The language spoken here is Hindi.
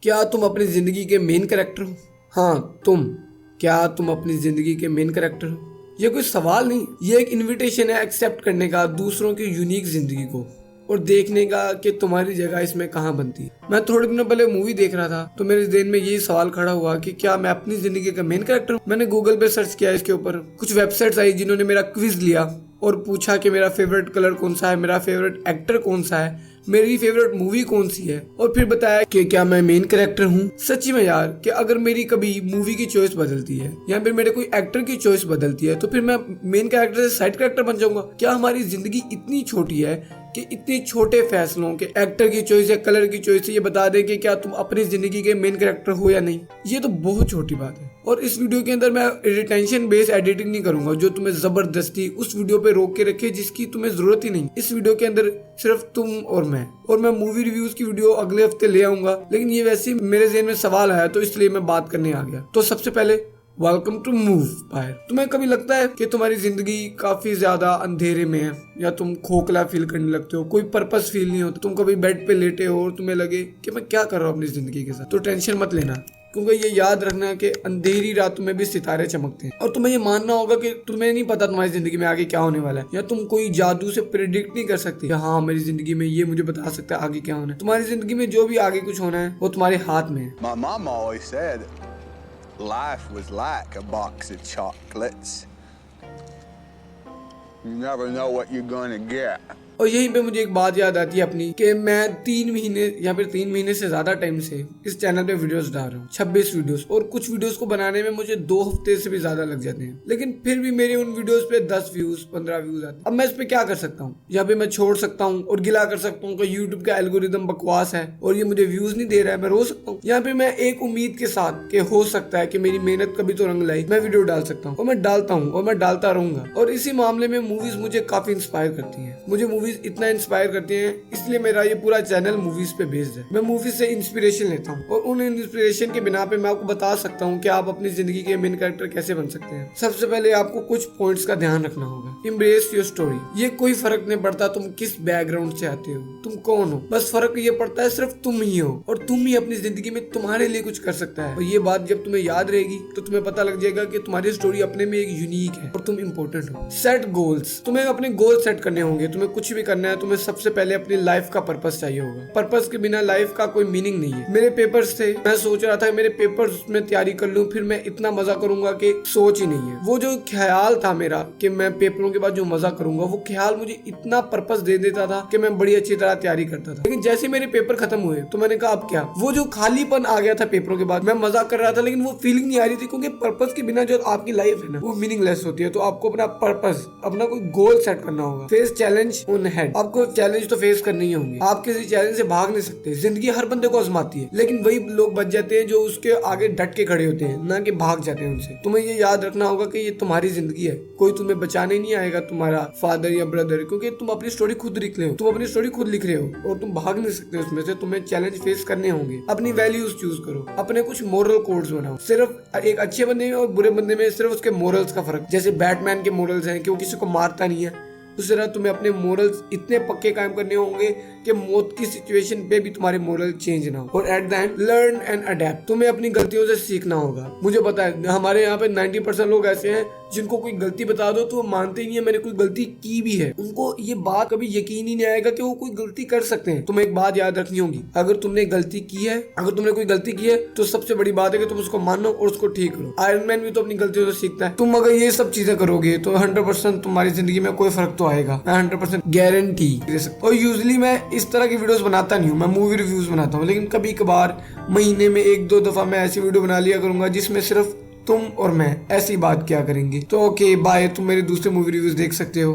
क्या तुम अपनी जिंदगी के मेन कैरेक्टर हो? हाँ तुम। क्या तुम अपनी जिंदगी के मेन कैरेक्टर हो? ये कोई सवाल नहीं, ये एक इनविटेशन है एक्सेप्ट करने का दूसरों की यूनिक जिंदगी को और देखने का कि तुम्हारी जगह इसमें कहाँ बनती है। मैं थोड़े दिनों पहले मूवी देख रहा था तो मेरे दिल में यही सवाल खड़ा हुआ कि क्या मैं अपनी जिंदगी का मेन कैरेक्टर हूँ। मैंने गूगल पे सर्च किया इसके ऊपर, कुछ वेबसाइट्स आई जिन्होंने मेरा क्विज लिया और पूछा कि मेरा फेवरेट कलर कौन सा है, मेरा फेवरेट एक्टर कौन सा है, मेरी फेवरेट मूवी कौन सी है, और फिर बताया कि क्या मैं मेन कैरेक्टर हूँ। सच्ची में यार कि अगर मेरी कभी मूवी की चॉइस बदलती है या फिर मेरे कोई एक्टर की चॉइस बदलती है तो फिर मैं मेन कैरेक्टर से साइड कैरेक्टर बन जाऊंगा। क्या हमारी जिंदगी इतनी छोटी है कि इतने छोटे फैसलों के एक्टर की चॉइस या कलर की चॉइस से ये बता दे कि क्या तुम अपनी जिंदगी के मेन कैरेक्टर हो या नहीं? ये तो बहुत छोटी बात है। और इस वीडियो के अंदर मैं रिटेंशन बेस्ड एडिटिंग नहीं करूंगा जो तुम्हें जबरदस्ती उस वीडियो पे रोक के रखे जिसकी तुम्हें जरूरत ही नहीं। इस वीडियो के अंदर सिर्फ तुम और मैं मूवी रिव्यूज की वीडियो अगले हफ्ते ले आऊंगा, लेकिन ये वैसे ही मेरे ज़हन में सवाल आया तो इसलिए मैं बात करने आ गया। तो सबसे पहले वेलकम टू मूव फायर। तुम्हें कभी लगता है कि तुम्हारी जिंदगी काफी ज्यादा अंधेरे में है या तुम खोखला फील करने लगते हो, कोई पर्पस फील नहीं होता, तुम कभी बेड पे लेटे हो और तुम्हें लगे कि मैं क्या कर रहा हूँ अपनी जिंदगी के साथ? तो टेंशन मत लेना, क्योंकि ये याद रखना कि अंधेरी रातों में भी सितारे चमकते हैं। और तुम्हें ये मानना होगा कि तुम्हें नहीं पता तुम्हारी जिंदगी में आगे क्या होने वाला है, या तुम कोई जादू से प्रिडिक्ट नहीं कर सकते कि हाँ मेरी जिंदगी में ये मुझे बता सकता है आगे क्या होना है। तुम्हारी जिंदगी में जो भी आगे कुछ होना है वो तुम्हारे हाथ में है। My mom always said life was like a box of chocolates. You never know what you're gonna get. और यहीं पे मुझे एक बात याद आती है अपनी कि मैं 3 महीने या फिर 3 महीने से ज्यादा टाइम से इस चैनल पे वीडियोस डाल रहा हूँ, 26 वीडियोस, और कुछ वीडियोस को बनाने में मुझे 2 हफ्ते से भी ज्यादा लग जाते हैं, लेकिन फिर भी मेरे उन वीडियोस पे 10 व्यूज 15 व्यूज आते हैं। अब मैं इस पे क्या कर सकता हूँ? यहाँ पे मैं छोड़ सकता हूँ और गिला कर सकता हूँ कि यूट्यूब का एल्गोरिदम बकवास है और ये मुझे व्यूज नहीं दे रहा है, मैं रो सकता हूँ। यहाँ पे मैं एक उम्मीद के साथ कि हो सकता है कि मेरी मेहनत कभी तो रंग लाई, मैं वीडियो डाल सकता हूँ, और मैं डालता हूँ और मैं डालता रहूंगा। और इसी मामले में मूवीज मुझे काफी इंस्पायर करती है, मुझे मूवीज इतना इंस्पायर करती हैं, इसलिए मेरा ये पूरा चैनल मूवीज पे बेस्ड है। मैं मूवीज से इंस्पिरेशन लेता हूँ और उन इंस्पिरेशन के बिना पे मैं आपको बता सकता हूँ कि आप अपनी जिंदगी के मेन कैरेक्टर कैसे बन सकते हैं। सबसे पहले आपको कुछ पॉइंट्स का ध्यान रखना होगा। Embrace your story. ये कोई फर्क नहीं पड़ता तुम किस बैकग्राउंड से आते हो, तुम कौन हो, बस फर्क ये पड़ता है सिर्फ तुम ही हो और तुम ही अपनी जिंदगी में तुम्हारे लिए कुछ कर सकता है। और ये बात जब तुम्हें याद रहेगी तो तुम्हें पता लग जाएगा कि तुम्हारी स्टोरी अपने में एक यूनिक है और तुम इंपॉर्टेंट हो। Set goals. तुम्हें अपने गोल सेट करने होंगे, तुम्हें कुछ भी करना है, तुम्हें सबसे पहले अपनी लाइफ का पर्पस चाहिए होगा। पर्पस के बिना लाइफ का कोई मीनिंग नहीं है। मेरे पेपर्स थे, मैं सोच रहा था कि मेरे पेपर्स में तैयारी कर लूं, फिर मैं इतना मजा करूंगा कि सोच ही नहीं है। वो जो ख्याल था मेरा कि मैं पेपरों के बाद जो मजा करूंगा, वो ख्याल मुझे इतना पर्पस दे देता था कि मैं बड़ी अच्छी तरह तैयारी करता था। लेकिन जैसे मेरे पेपर खत्म हुए तो मैंने कहा अब क्या? वो जो खालीपन आ गया था पेपरों के बाद, मैं मजा कर रहा था लेकिन वो फीलिंग नहीं आ रही थी, क्योंकि पर्पस के बिना जो आपकी लाइफ है ना वो मीनिंगलेस होती है। तो आपको अपना पर्पस, अपना कोई गोल सेट करना होगा। Face challenge on head. आपको चैलेंज तो फेस करनी ही होंगी, आप किसी चैलेंज से भाग नहीं सकते। जिंदगी हर बंदे को आजमाती है, लेकिन वही लोग बच जाते हैं जो उसके आगे डट के खड़े होते हैं, ना कि भाग जाते हैं उनसे। तुम्हें ये याद रखना होगा कि ये तुम्हारी जिंदगी है, कोई तुम्हें बचाने नहीं आएगा, तुम्हारा फादर या ब्रदर, क्योंकि तुम अपनी स्टोरी खुद लिख रहे हो, तुम अपनी स्टोरी खुद लिख रहे हो और तुम भाग नहीं सकते उसमें से। तुम्हें चैलेंज फेस करने होंगे। अपनी वैल्यूज चूज करो, अपने कुछ मोरल कोड्स बनाओ। सिर्फ एक अच्छे बंदे में और बुरे बंदे में सिर्फ उसके मोरल्स का फर्क। जैसे बैटमैन के मोरल्स हैं कि वो किसी को मारता नहीं है, उस तरह तुम्हें अपने मोरल्स इतने पक्के कायम करने होंगे कि मौत की सिचुएशन पे भी तुम्हारे मोरल चेंज ना हो। और at the end learn and adapt. तुम्हें अपनी गलतियों से सीखना होगा। मुझे पता है हमारे यहाँ पे 90% लोग ऐसे हैं जिनको कोई गलती बता दो तो वो मानते ही नहीं है मैंने कोई गलती की भी है। उनको ये बात कभी यकीन ही नहीं आएगा कि वो कोई गलती कर सकते हैं। तुम्हें एक बात याद रखनी होगी, अगर तुमने गलती की है, अगर तुमने कोई गलती की है तो सबसे बड़ी बात है कि तुम उसको मानो और उसको ठीक करो। आयरन मैन भी तो अपनी गलतियों से सीखता है। तुम अगर ये सब चीजें करोगे तो 100% तुम्हारी जिंदगी में कोई फर्क तो आएगा, मैं 100% गारंटी दे सकता हूँ। और यूजुअली मैं इस तरह की वीडियोस बनाता नहीं हूँ, मैं मूवी रिव्यूज बनाता हूँ, लेकिन कभी कभार महीने में 1-2 दफा मैं ऐसी वीडियो बना लिया करूंगा जिसमें सिर्फ तुम और मैं ऐसी बात क्या करेंगे। तो ओके बाय, तुम मेरे दूसरे मूवी रिव्यूज देख सकते हो।